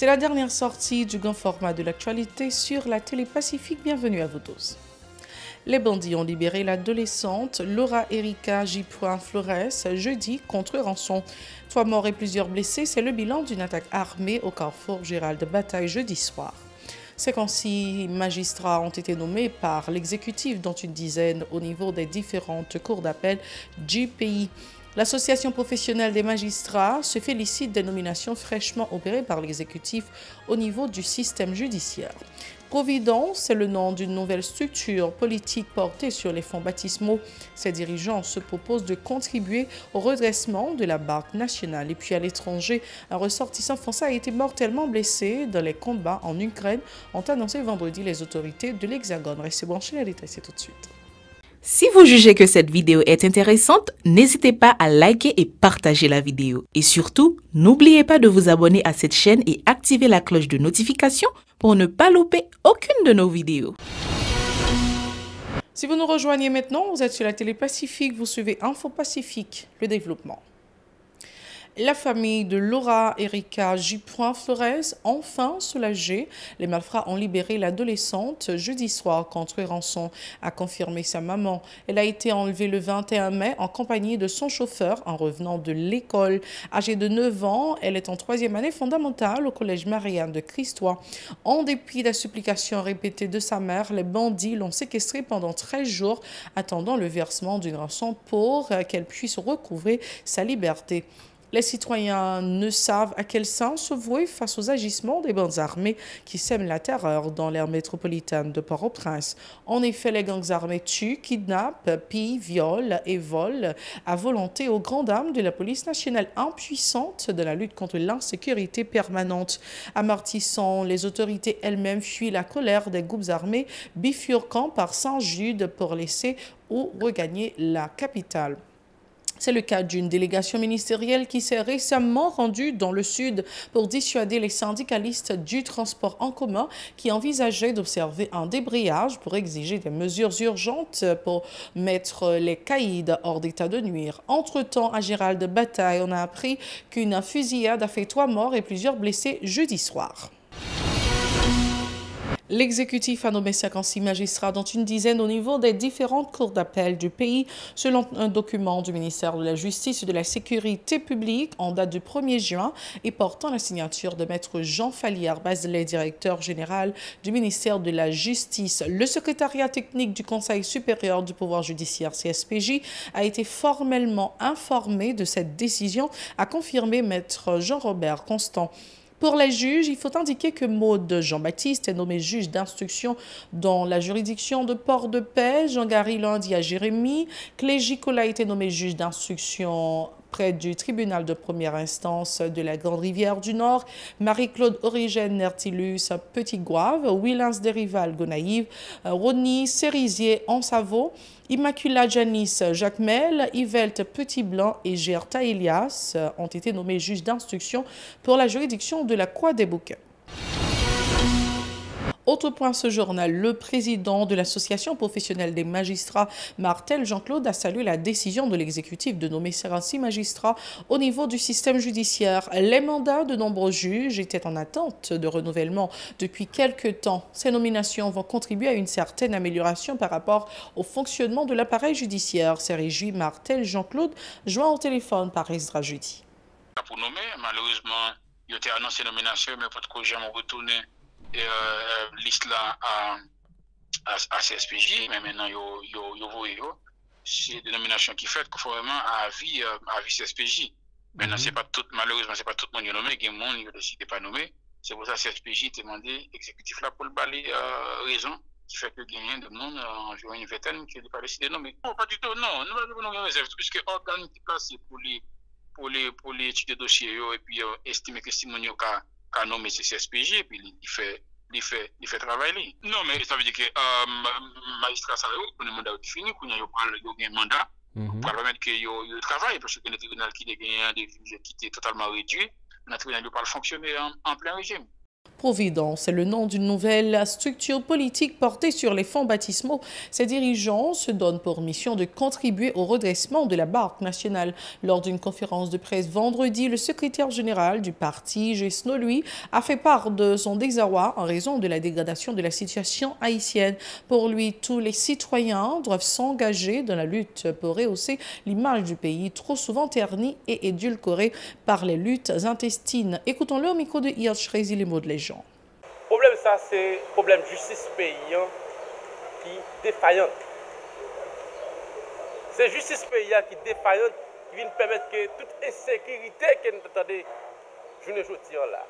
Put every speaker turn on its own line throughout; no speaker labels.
C'est la dernière sortie du grand format de l'actualité sur la télé Pacifique. Bienvenue à vous tous. Les bandits ont libéré l'adolescente Laura Erika J. Flores jeudi contre rançon. 3 morts et plusieurs blessés, c'est le bilan d'une attaque armée au carrefour Gérald de Bataille jeudi soir. 56 magistrats ont été nommés par l'exécutif, dont une dizaine au niveau des différentes cours d'appel du pays. L'Association professionnelle des magistrats se félicite des nominations fraîchement opérées par l'exécutif au niveau du système judiciaire. Providence, c'est le nom d'une nouvelle structure politique portée sur les fonds baptismaux. Ses dirigeants se proposent de contribuer au redressement de la Banque nationale. Et puis à l'étranger, un ressortissant français a été mortellement blessé dans les combats en Ukraine, ont annoncé vendredi les autorités de l'Hexagone. Restez branchés, les détails, c'est tout de suite.
Si vous jugez que cette vidéo est intéressante, n'hésitez pas à liker et partager la vidéo. Et surtout, n'oubliez pas de vous abonner à cette chaîne et activer la cloche de notification pour ne pas louper aucune de nos vidéos.
Si vous nous rejoignez maintenant, vous êtes sur la télé Pacifique, vous suivez Info Pacifique, le développement. La famille de Laura Erika J. Flores, enfin soulagée. Les malfrats ont libéré l'adolescente jeudi soir contre rançon, a confirmé sa maman. Elle a été enlevée le 21 mai en compagnie de son chauffeur en revenant de l'école. Âgée de 9 ans, elle est en 3e année fondamentale au collège Marianne de Christois. En dépit des supplications répétées de sa mère, les bandits l'ont séquestrée pendant 13 jours, attendant le versement d'une rançon pour qu'elle puisse recouvrer sa liberté. Les citoyens ne savent à quel sens se vouer face aux agissements des bandes armées qui sèment la terreur dans l'aire métropolitaine de Port-au-Prince. En effet, les gangs armés tuent, kidnappent, pillent, violent et volent à volonté aux grandes dames de la police nationale impuissante de la lutte contre l'insécurité permanente. Amortissant, les autorités elles-mêmes fuient la colère des groupes armés bifurquant par Saint-Jude pour laisser ou regagner la capitale. C'est le cas d'une délégation ministérielle qui s'est récemment rendue dans le sud pour dissuader les syndicalistes du transport en commun qui envisageaient d'observer un débrayage pour exiger des mesures urgentes pour mettre les caïds hors d'état de nuire. Entre-temps, à Gérald de Bataille, on a appris qu'une fusillade a fait 3 morts et plusieurs blessés jeudi soir. L'exécutif a nommé 56 magistrats, dont une dizaine au niveau des différentes cours d'appel du pays, selon un document du ministère de la Justice et de la Sécurité publique en date du 1er juin et portant la signature de Maître Jean Fallière-Bazelet, directeur général du ministère de la Justice. Le secrétariat technique du Conseil supérieur du pouvoir judiciaire, CSPJ, a été formellement informé de cette décision, a confirmé Maître Jean-Robert Constant. Pour les juges, il faut indiquer que Maude Jean-Baptiste est nommé juge d'instruction dans la juridiction de Port-de-Paix, Jean-Gary Landy à Jérémy, Clégie Cola a été nommé juge d'instruction près du tribunal de première instance de la Grande-Rivière du Nord, Marie-Claude Origène Nertilus Petit-Gouave, Willens Derival Gonaïve, Ronnie Cerisier Ansavo, Immaculata Janice Jacmel, Yvelte Petit-Blanc et Gerta Elias ont été nommés juges d'instruction pour la juridiction de la Croix des Bouquets. Autre point ce journal, le président de l'Association professionnelle des magistrats, Martel Jean-Claude, a salué la décision de l'exécutif de nommer 56 magistrats au niveau du système judiciaire. Les mandats de nombreux juges étaient en attente de renouvellement depuis quelques temps. Ces nominations vont contribuer à une certaine amélioration par rapport au fonctionnement de l'appareil judiciaire. C'est réjoui Martel Jean-Claude, joint au téléphone par Esdra jeudi.
Pour nommer, malheureusement, il a été annoncé nomination, mais pas de jamais retourné. Liste là à CSPJ, mais maintenant c'est des nominations qui fait conformément à avis CSPJ. Maintenant, c'est pas tout, malheureusement, c'est pas tout le monde qui est nommé, il y a des gens qui ne décident pas nommer. C'est pour ça que CSPJ a demandé l'exécutif là pour le balayer raison qui fait que gagner de monde environ une vingtaine qui n'est pas décidé de nommer. Non, pas du tout, non, nous n'avons pas de réserve, puisque l'organe qui est placé pour les études de dossiers et puis estimer que Simon qu'a nommé CSPJ et puis il fait travailler. Non, mais ça veut dire que magistrat ça pour le mandat défini, qu'on a un mandat pour permettre qu'il travaille, parce que le tribunal qui a gagné un des juges qui était totalement réduit, le tribunal ne peut pas fonctionner en plein régime.
Providence est le nom d'une nouvelle structure politique portée sur les fonds baptismaux. Ses dirigeants se donnent pour mission de contribuer au redressement de la Banque nationale. Lors d'une conférence de presse vendredi, le secrétaire général du parti, Gesno, lui, a fait part de son désarroi en raison de la dégradation de la situation haïtienne. Pour lui, tous les citoyens doivent s'engager dans la lutte pour rehausser l'image du pays, trop souvent ternie et édulcorée par les luttes intestines. Écoutons-le au micro de Hirsch Rézi, les mots de les gens.
Le problème, ça, c'est le problème de justice paysan qui est défaillante. C'est justice paysan qui est défaillante qui vient permettre que toute insécurité qu'on entendait, je ne dis là.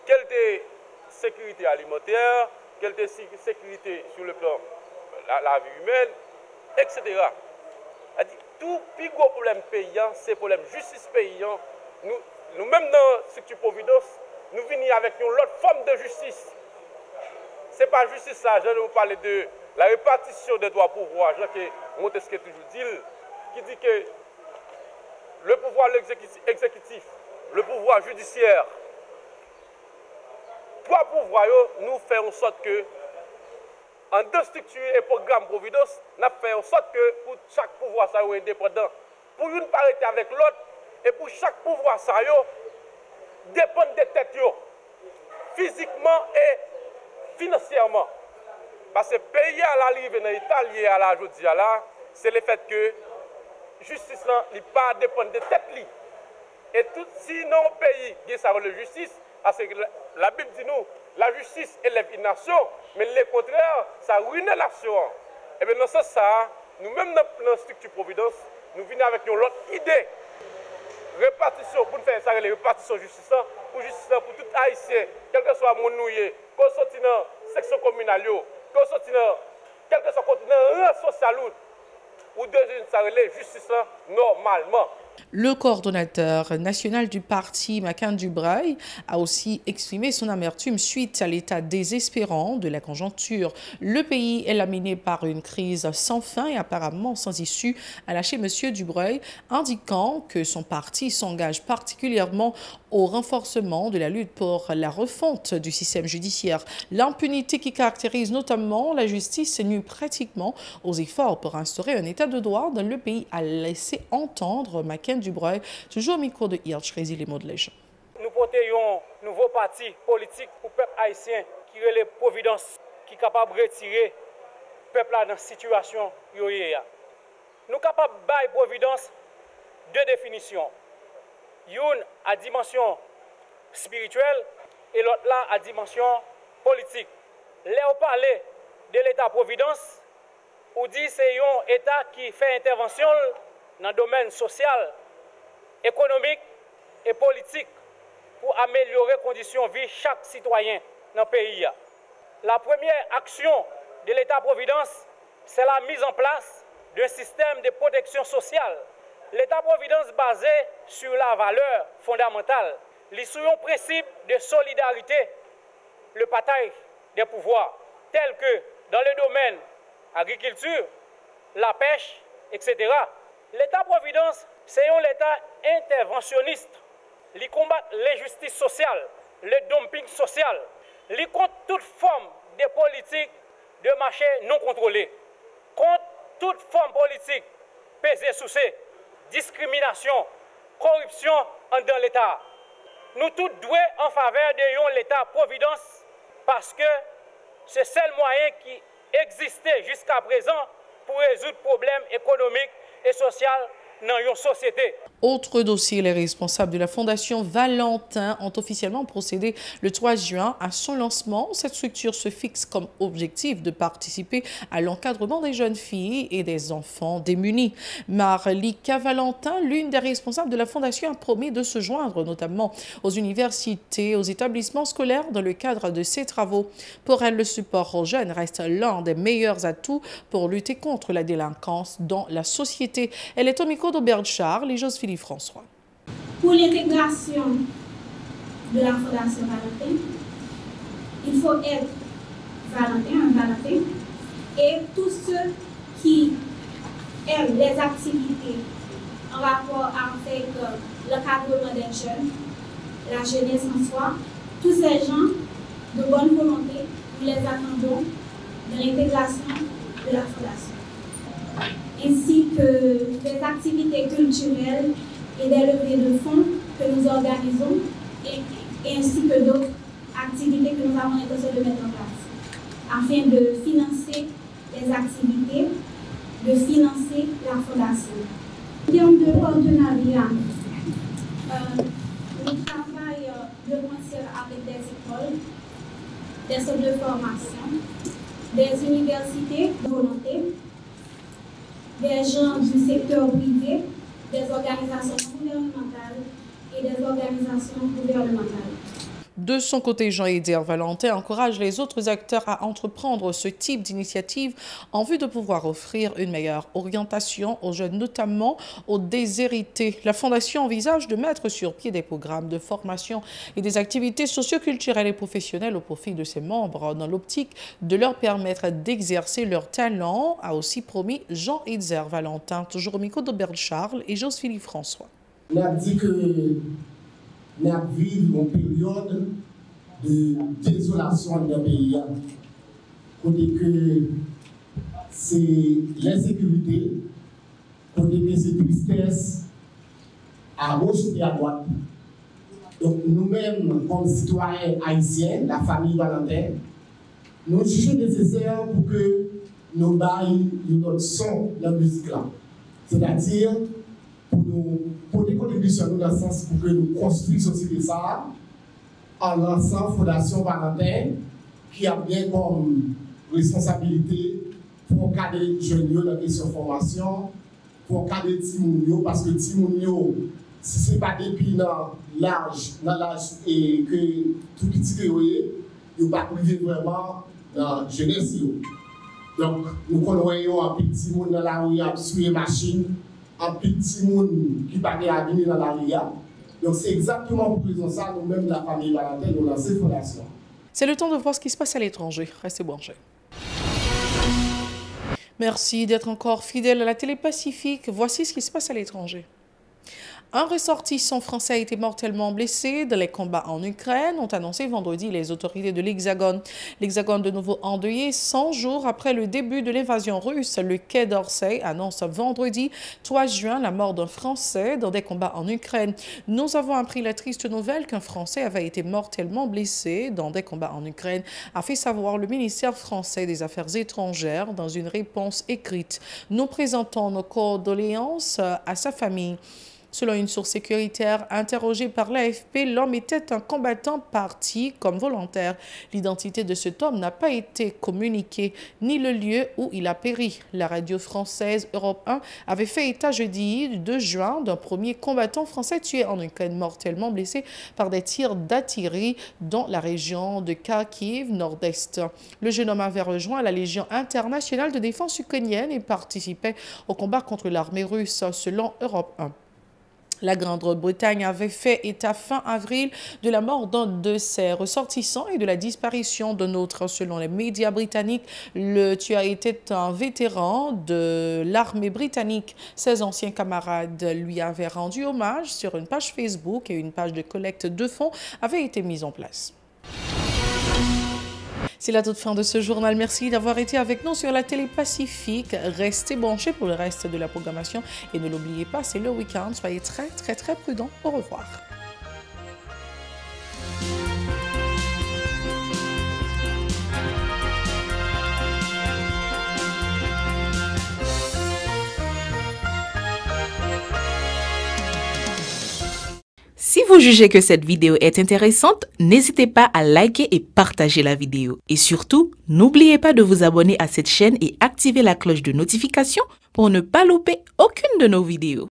Quelle est sécurité alimentaire, quelle est sécurité sur le plan de la vie humaine, etc. Tout plus gros problème paysan, c'est le problème de justice paysan. Nous-mêmes dans la structure Providence, nous venons avec une autre forme de justice. Ce n'est pas justice ça, je vais vous parler de la répartition des droits pouvoirs, que Montesquieu toujours dit, qui dit que le pouvoir exécutif, le pouvoir judiciaire, trois pouvoirs, nous faisons en sorte que, en deux structures et programme Providence, nous faisons en sorte que pour chaque pouvoir ça soit indépendant. Pour une parité avec l'autre, et pour chaque pouvoir ça dépend des têtes, physiquement et financièrement. Parce que payer à l'arrivée dans l'Italie à la aujourd'hui, c'est le fait que la justice n'est pas dépendre des têtes. Et tout, sinon, le pays qui a la justice, parce que la Bible dit nous, la justice élève une nation, mais le contraire, ça ruine la nation. Et bien dans ce sens, nous-mêmes dans la structure Providence, nous venons avec une autre idée. Répartition, pour nous faire ça, les répartitions de justice, pour justice pour tout haïtien, quel que soit mon nouillé, qu'on soit dans la section communale, qu'on soit dans quel que soit le rang social, ou de ça justice normalement.
Le coordonnateur national du parti, Makan Dubrail, a aussi exprimé son amertume suite à l'état désespérant de la conjoncture. Le pays est laminé par une crise sans fin et apparemment sans issue, a lâché M. Dubrail, indiquant que son parti s'engage particulièrement au renforcement de la lutte pour la refonte du système judiciaire. L'impunité qui caractérise notamment la justice nuit pratiquement aux efforts pour instaurer un état de droit dans le pays, a laissé entendre Makan Dubrail, toujours au micro de Hirsch Rézi, les mots de les gens.
Nous portons un nouveau parti politique pour le peuple haïtien qui relève Providence, qui est capable de retirer le peuple dans la situation. Nous sommes capables de faire Providence deux définitions. Une à dimension spirituelle et l'autre là à dimension politique. Là, on parle de l'État-providence, on dit que c'est un État qui fait intervention dans le domaine social, économique et politique pour améliorer les conditions de vie de chaque citoyen dans le pays. La première action de l'État-providence, c'est la mise en place d'un système de protection sociale. L'État-providence basé sur la valeur fondamentale, sur un principe de solidarité, le partage des pouvoirs, tels que dans le domaine agriculture, la pêche, etc. L'État-providence, c'est un État interventionniste. Il combat l'injustice sociale, le dumping social. Il contre toute forme de politique de marché non contrôlé, contre toute forme politique pesée sous ces discrimination, corruption dans l'État. Nous tous doués en faveur de l'État-providence parce que c'est le seul moyen qui existait jusqu'à présent pour résoudre les problèmes économiques et sociaux dans une société.
Autre dossier, les responsables de la Fondation Valentin ont officiellement procédé le 3 juin à son lancement. Cette structure se fixe comme objectif de participer à l'encadrement des jeunes filles et des enfants démunis. Marlika Valentin, l'une des responsables de la Fondation, a promis de se joindre notamment aux universités, aux établissements scolaires dans le cadre de ses travaux. Pour elle, le support aux jeunes reste l'un des meilleurs atouts pour lutter contre la délinquance dans la société. Elle est au micro d'Aubert Charles et Joséphine François.
Pour l'intégration de la Fondation Valentin, il faut être Valentin, et tous ceux qui aiment les activités en rapport avec l'encadrement des jeunes, la jeunesse en soi, tous ces gens de bonne volonté, nous les attendons dans l'intégration de la fondation, ainsi que des activités culturelles et des levées de fonds que nous organisons, ainsi que d'autres activités que nous avons l'intention de mettre en place, afin de financer les activités, de financer la fondation. En termes de partenariat, nous travaillons de concert avec des écoles, des centres de formation, des universités de volonté, des gens du secteur privé, des organisations gouvernementales et des organisations gouvernementales.
De son côté, Jean-Éder Valentin encourage les autres acteurs à entreprendre ce type d'initiative en vue de pouvoir offrir une meilleure orientation aux jeunes, notamment aux déshérités. La Fondation envisage de mettre sur pied des programmes de formation et des activités socioculturelles et professionnelles au profit de ses membres dans l'optique de leur permettre d'exercer leur talent, a aussi promis Jean-Éder Valentin, toujours au micro d'Aubert Charles et Joseph François.
On a dit que nous vivons une période de désolation dans le pays. Côté que c'est l'insécurité, côté que c'est tristesse à gauche et à droite. Donc nous-mêmes, comme citoyens haïtiens, la famille Valentin, nous jugeons nécessaire pour que nous baillions notre son dans la musique là. C'est-à-dire pour nous porter contribution dans le sens pour que nous construisons société ça en lançant Fondation Valentin qui a bien comme responsabilité pour cadrer les jeunes dans la question de formation, pour cadrer les Timounio, parce que Timounio, si ce n'est pas depuis dans l'âge et que tout petit que vous avez, vous ne pouvez pas priver vraiment dans la jeunesse. Donc, nous connaissons un petit monde dans la rue, sur les machines, un petit monde qui paraît à venir dans la rue. Donc, c'est exactement pour raison ça, nous-mêmes, la famille Valentin, nous lançons cette fondation.
C'est le temps de voir ce qui se passe à l'étranger. Restez branchés. Merci d'être encore fidèle à la télé Pacifique. Voici ce qui se passe à l'étranger. Un ressortissant français a été mortellement blessé dans les combats en Ukraine, ont annoncé vendredi les autorités de l'Hexagone. L'Hexagone de nouveau endeuillé 100 jours après le début de l'invasion russe. Le Quai d'Orsay annonce vendredi 3 juin la mort d'un Français dans des combats en Ukraine. Nous avons appris la triste nouvelle qu'un Français avait été mortellement blessé dans des combats en Ukraine, a fait savoir le ministère français des Affaires étrangères dans une réponse écrite. Nous présentons nos condoléances à sa famille. Selon une source sécuritaire interrogée par l'AFP, l'homme était un combattant parti comme volontaire. L'identité de cet homme n'a pas été communiquée, ni le lieu où il a péri. La radio française Europe 1 avait fait état jeudi 2 juin d'un premier combattant français tué en Ukraine, mortellement blessé par des tirs d'artillerie dans la région de Kharkiv, nord-est. Le jeune homme avait rejoint la Légion internationale de défense ukrainienne et participait au combat contre l'armée russe, selon Europe 1. La Grande-Bretagne avait fait état fin avril de la mort d'un de ses ressortissants et de la disparition d'un autre. Selon les médias britanniques, le tueur était un vétéran de l'armée britannique. Ses anciens camarades lui avaient rendu hommage sur une page Facebook et une page de collecte de fonds avait été mise en place. C'est la toute fin de ce journal. Merci d'avoir été avec nous sur la télé Pacifique. Restez branchés pour le reste de la programmation. Et ne l'oubliez pas, c'est le week-end. Soyez très prudents. Au revoir.
Si vous jugez que cette vidéo est intéressante, n'hésitez pas à liker et partager la vidéo. Et surtout, n'oubliez pas de vous abonner à cette chaîne et activer la cloche de notification pour ne pas louper aucune de nos vidéos.